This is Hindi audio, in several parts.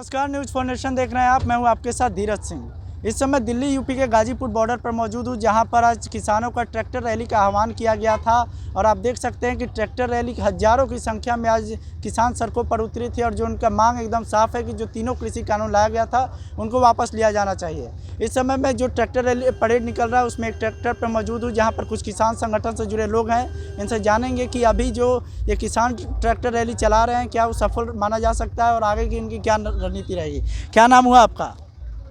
नमस्कार, न्यूज़ फॉर नेशन देख रहे हैं आप। मैं हूं आपके साथ धीरज सिंह। इस समय दिल्ली यूपी के गाजीपुर बॉर्डर पर मौजूद हूं, जहां पर आज किसानों का ट्रैक्टर रैली का आह्वान किया गया था। और आप देख सकते हैं कि ट्रैक्टर रैली हज़ारों की संख्या में आज किसान सड़कों पर उतरी थी और जो उनका मांग एकदम साफ है कि जो तीनों कृषि कानून लाया गया था उनको वापस लिया जाना चाहिए। इस समय में जो ट्रैक्टर रैली परेड निकल रहा है उसमें एक ट्रैक्टर पर मौजूद हूँ, जहाँ पर कुछ किसान संगठन से जुड़े लोग हैं। इनसे जानेंगे कि अभी जो ये किसान ट्रैक्टर रैली चला रहे हैं क्या वो सफल माना जा सकता है और आगे की इनकी क्या रणनीति रहेगी। क्या नाम हुआ आपका?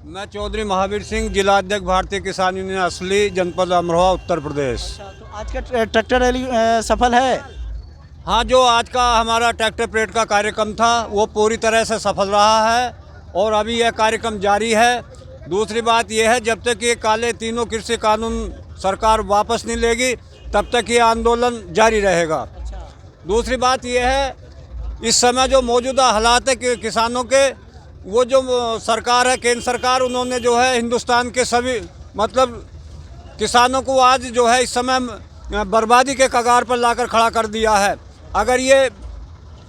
मैं चौधरी महावीर सिंह, जिला अध्यक्ष भारतीय किसान यूनियन असली, जनपद अमरोहा, उत्तर प्रदेश। तो आज का ट्रैक्टर रैली सफल है? हाँ, जो आज का हमारा ट्रैक्टर परेड का कार्यक्रम था वो पूरी तरह से सफल रहा है और अभी यह कार्यक्रम जारी है। दूसरी बात यह है, जब तक ये काले तीनों कृषि कानून सरकार वापस नहीं लेगी तब तक ये आंदोलन जारी रहेगा। दूसरी बात यह है, इस समय जो मौजूदा हालात है कि किसानों के, वो जो सरकार है केंद्र सरकार, उन्होंने जो है हिंदुस्तान के सभी मतलब किसानों को आज जो है इस समय बर्बादी के कगार पर लाकर खड़ा कर दिया है। अगर ये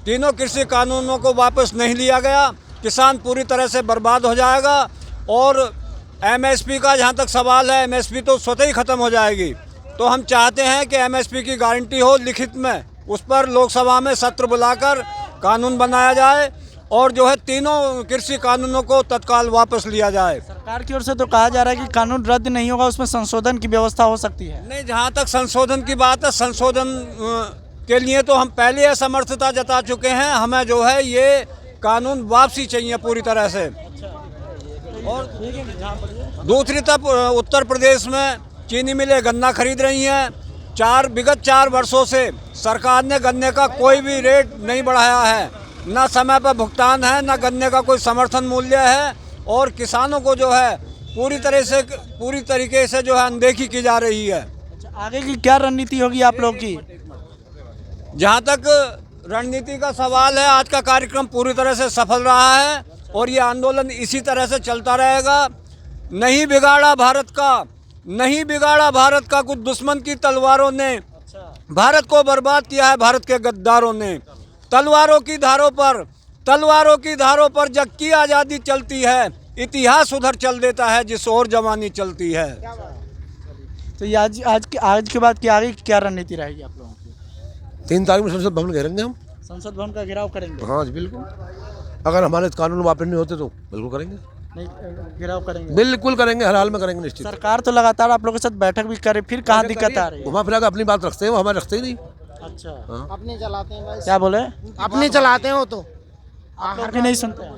तीनों कृषि कानूनों को वापस नहीं लिया गया, किसान पूरी तरह से बर्बाद हो जाएगा। और एमएसपी का जहाँ तक सवाल है, एमएसपी तो स्वतः ही ख़त्म हो जाएगी। तो हम चाहते हैं कि एमएसपी की गारंटी हो लिखित में, उस पर लोकसभा में सत्र बुलाकर कानून बनाया जाए और जो है तीनों कृषि कानूनों को तत्काल वापस लिया जाए। सरकार की ओर से तो कहा जा रहा है कि कानून रद्द नहीं होगा, उसमें संशोधन की व्यवस्था हो सकती है। नहीं, जहाँ तक संशोधन की बात है, संशोधन के लिए तो हम पहले असमर्थता जता चुके हैं। हमें जो है ये कानून वापसी चाहिए पूरी तरह से। और दूसरी तरफ उत्तर प्रदेश में चीनी मिलें गन्ना खरीद रही हैं। विगत 4 वर्षों से सरकार ने गन्ने का कोई भी रेट नहीं बढ़ाया है, ना समय पर भुगतान है, ना गन्ने का कोई समर्थन मूल्य है और किसानों को जो है पूरी तरीके से जो है अनदेखी की जा रही है। आगे की क्या रणनीति होगी आप लोग की? जहाँ तक रणनीति का सवाल है, आज का कार्यक्रम पूरी तरह से सफल रहा है और ये आंदोलन इसी तरह से चलता रहेगा। नहीं बिगाड़ा भारत का कुछ दुश्मन की तलवारों ने, भारत को बर्बाद किया है भारत के गद्दारों ने। तलवारों की धारों पर जग की आज़ादी चलती है, इतिहास उधर चल देता है जिस ओर जवानी चलती है। तो ये आज के बाद की आगे की क्या रणनीति रहेगी आप लोगों की? 3 तारीख में संसद भवन घेरेंगे हम। संसद भवन का घेराव करेंगे? हाँ जी बिल्कुल, अगर हमारे कानून वापस नहीं होते तो बिल्कुल करेंगे। नहीं, घेराव करेंगे? बिल्कुल करेंगे, हर हाल में करेंगे निश्चित। सरकार तो लगातार आप लोगों के साथ बैठक भी करे, फिर कहाँ दिक्कत आ रही है? घुमा फिरा के अपनी बात रखते हैं, वो हमारे रखते ही नहीं। अच्छा, अपने चलाते हैं भाई। क्या बोले? अपने चलाते हैं वो तो, आप लोग भी नहीं सुनते हैं?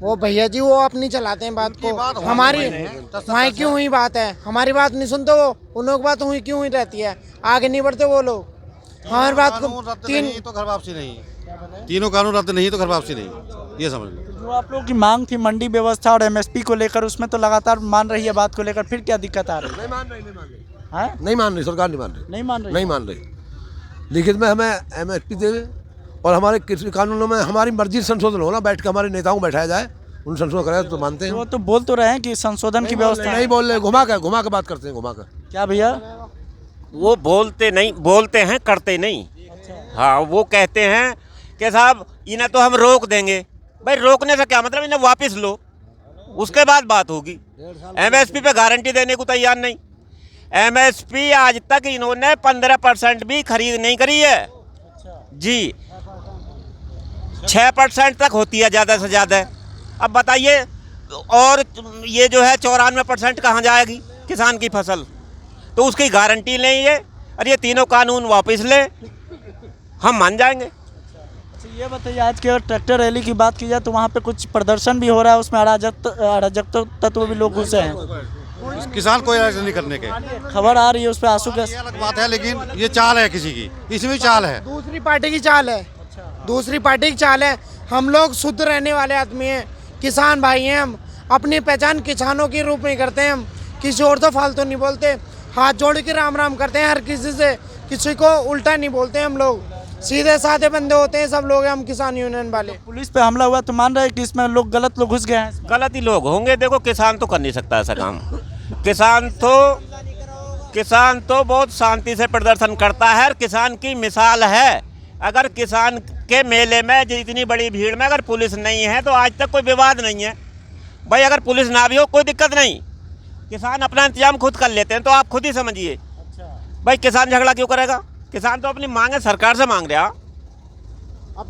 वो भैया जी वो अपनी चलाते हैं बात को। हमारी वहाँ क्यों हुई बात है, हमारी बात नहीं सुनते वो, उन लोग बात हुई क्यों हुई रहती है, आगे नहीं बढ़ते वो लोग। हमारी बात को तो घर वापसी नहीं, तीनों कानून रद्द नहीं तो घर वापसी नहीं, ये समझ लो। जो आप लोगों की मांग थी मंडी व्यवस्था और एमएसपी को लेकर, उसमें तो लगातार मान रही है बात को लेकर, फिर क्या दिक्कत आ रही है? नहीं मान रही सरकार, नहीं मान रही। लिखित में हमें एमएसपी दे और हमारे कृषि कानूनों में हमारी मर्जी संशोधन हो ना, बैठ के हमारे नेताओं को बैठाया जाए, उन संशोधन कराया तो मानते हैं। वो तो बोल तो रहे हैं कि संशोधन की व्यवस्था नहीं बोल रहे, घुमा के बात करते हैं, घुमा कर। क्या भैया? वो बोलते हैं करते नहीं। हाँ, वो कहते हैं कि साहब इन्हें तो हम रोक देंगे। भाई रोकने से क्या मतलब, इन्हें वापस लो, उसके बाद बात होगी। एमएसपी पे गारंटी देने को तैयार नहीं। एमएसपी आज तक इन्होंने 15% भी खरीद नहीं करी है जी, 6% तक होती है ज़्यादा से ज़्यादा। अब बताइए, और ये जो है 94% कहाँ जाएगी किसान की फसल? तो उसकी गारंटी लेंगे और ये तीनों कानून वापस ले, हम मान जाएंगे। ये बताइए, आज के ट्रैक्टर रैली की बात की जाए तो वहाँ पे कुछ प्रदर्शन भी हो रहा है, उसमें अराजक तत्व भी लोग घुसे हैं। किसान कोई ऐसा नहीं करने के खबर आ रही है उस पर आंसू गैस। अलग बात है, लेकिन ये चाल है किसी की, इसमें चाल है, दूसरी पार्टी की चाल है। दूसरी पार्टी की चाल है। हम लोग शुद्ध रहने वाले आदमी हैं, किसान भाई हैं। हम अपनी पहचान किसानों के रूप में करते हैं। हम किसी और तो फालतू नहीं बोलते, हाथ जोड़ के राम राम करते हैं। हर किसी से किसी को उल्टा नहीं बोलते। हम लोग सीधे साधे बंदे होते हैं सब लोग, हम किसान यूनियन वाले। पुलिस पे हमला हुआ तो मान रहे हैं कि इसमें गलत लोग घुस गए हैं? गलत ही लोग होंगे। देखो, किसान तो कर नहीं सकता ऐसा काम। किसान तो बहुत शांति से प्रदर्शन करता है, किसान की मिसाल है। अगर किसान के मेले में इतनी बड़ी भीड़ में अगर पुलिस नहीं है तो आज तक कोई विवाद नहीं है। भाई अगर पुलिस ना भी हो कोई दिक्कत नहीं, किसान अपना इंतजाम खुद कर लेते हैं। तो आप खुद ही समझिए भाई किसान झगड़ा क्यों करेगा? किसान तो अपनी मांगे सरकार से मांग रहा,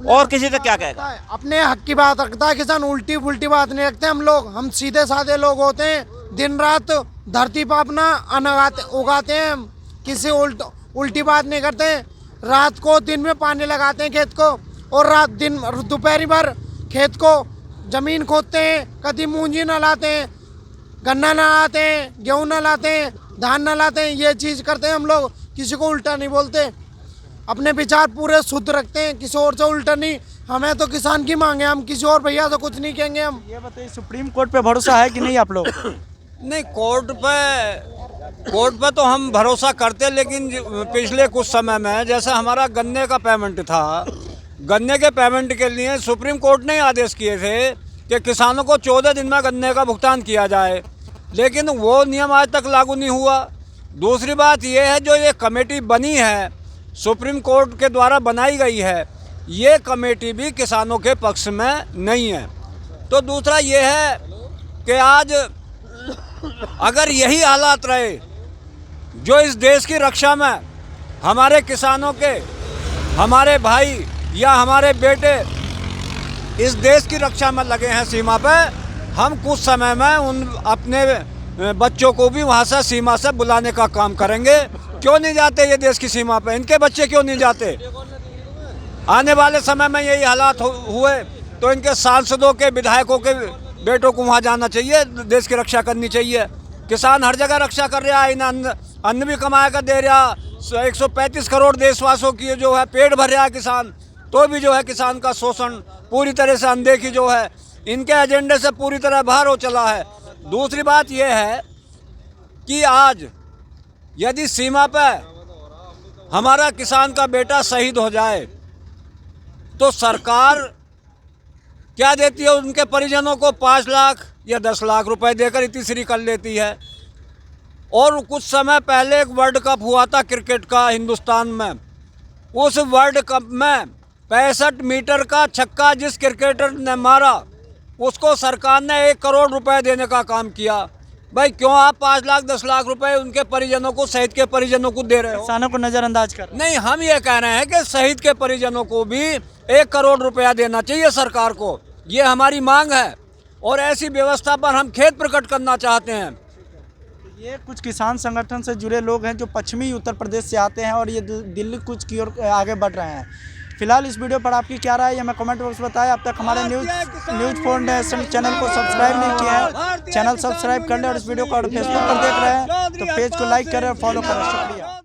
और किसी से क्या कहेगा? अपने हक की बात रखता है किसान, उल्टी पुल्टी बात नहीं रखते हम सीधे साधे लोग होते हैं। दिन रात धरती पर अपना अन्न उगाते हैं हम, किसी उल्टी बात नहीं करते। रात को दिन में पानी लगाते हैं खेत को, और रात दिन दोपहरी भर खेत को जमीन खोदते हैं, कभी मूंजी न लाते हैं, गन्ना न लाते हैं, गेहूँ न लाते हैं, धान न लाते हैं। ये चीज़ करते हैं हम लोग, किसी को उल्टा नहीं बोलते, अपने विचार पूरे शुद्ध रखते हैं, किसी और से उल्टा नहीं। हमें तो किसान की मांगे, हम किसी और भैया से कुछ नहीं कहेंगे। हम ये बताइए, सुप्रीम कोर्ट पे भरोसा है कि नहीं आप लोग? नहीं, कोर्ट पे तो हम भरोसा करते, लेकिन पिछले कुछ समय में जैसे हमारा गन्ने का पेमेंट था, गन्ने के पेमेंट के लिए सुप्रीम कोर्ट ने आदेश किए थे कि किसानों को 14 दिन में गन्ने का भुगतान किया जाए, लेकिन वो नियम आज तक लागू नहीं हुआ। दूसरी बात ये है, जो ये कमेटी बनी है, सुप्रीम कोर्ट के द्वारा बनाई गई है, ये कमेटी भी किसानों के पक्ष में नहीं है। तो दूसरा ये है कि आज अगर यही हालात रहे, जो इस देश की रक्षा में हमारे किसानों के, हमारे भाई या हमारे बेटे इस देश की रक्षा में लगे हैं सीमा पे, हम कुछ समय में उन अपने बच्चों को भी वहाँ से सीमा से बुलाने का काम करेंगे। क्यों नहीं जाते ये देश की सीमा पे? इनके बच्चे क्यों नहीं जाते? आने वाले समय में यही हालात हुए तो इनके सांसदों के, विधायकों के बेटों को वहाँ जाना चाहिए, देश की रक्षा करनी चाहिए। किसान हर जगह रक्षा कर रहा है, इन अन्न भी कमा कर दे रहा। 135 करोड़ देशवासियों की जो है पेट भर रहा है किसान, तो भी जो है किसान का शोषण पूरी तरह से अनदेखी जो है इनके एजेंडे से पूरी तरह बाहर हो चला है। दूसरी बात यह है कि आज यदि सीमा पर हमारा किसान का बेटा शहीद हो जाए तो सरकार क्या देती है? उनके परिजनों को 5 लाख या 10 लाख रुपए देकर इतिश्री कर लेती है। और कुछ समय पहले एक वर्ल्ड कप हुआ था क्रिकेट का हिंदुस्तान में, उस वर्ल्ड कप में 65 मीटर का छक्का जिस क्रिकेटर ने मारा उसको सरकार ने 1 करोड़ रुपए देने का काम किया। भाई क्यों आप 5 लाख 10 लाख रुपए उनके परिजनों को, शहीद के परिजनों को दे रहे हो? किसानों को नज़रअंदाज कर? नहीं, हम ये कह रहे हैं कि शहीद के परिजनों को भी 1 करोड़ रुपया देना चाहिए सरकार को, ये हमारी मांग है। और ऐसी व्यवस्था पर हम खेद प्रकट करना चाहते हैं। ये कुछ किसान संगठन से जुड़े लोग हैं जो पश्चिमी उत्तर प्रदेश से आते हैं और ये दिल्ली कुछ की ओर आगे बढ़ रहे हैं। फिलहाल इस वीडियो पर आपकी क्या राय है हमें कमेंट बॉक्स में बताएं। अब तक हमारे न्यूज़ फाउंडेशन चैनल को सब्सक्राइब नहीं किया है, चैनल सब्सक्राइब कर लें। और इस वीडियो को अगर फेसबुक पर देख रहे हैं तो पेज को लाइक करें और फॉलो करें। शुक्रिया।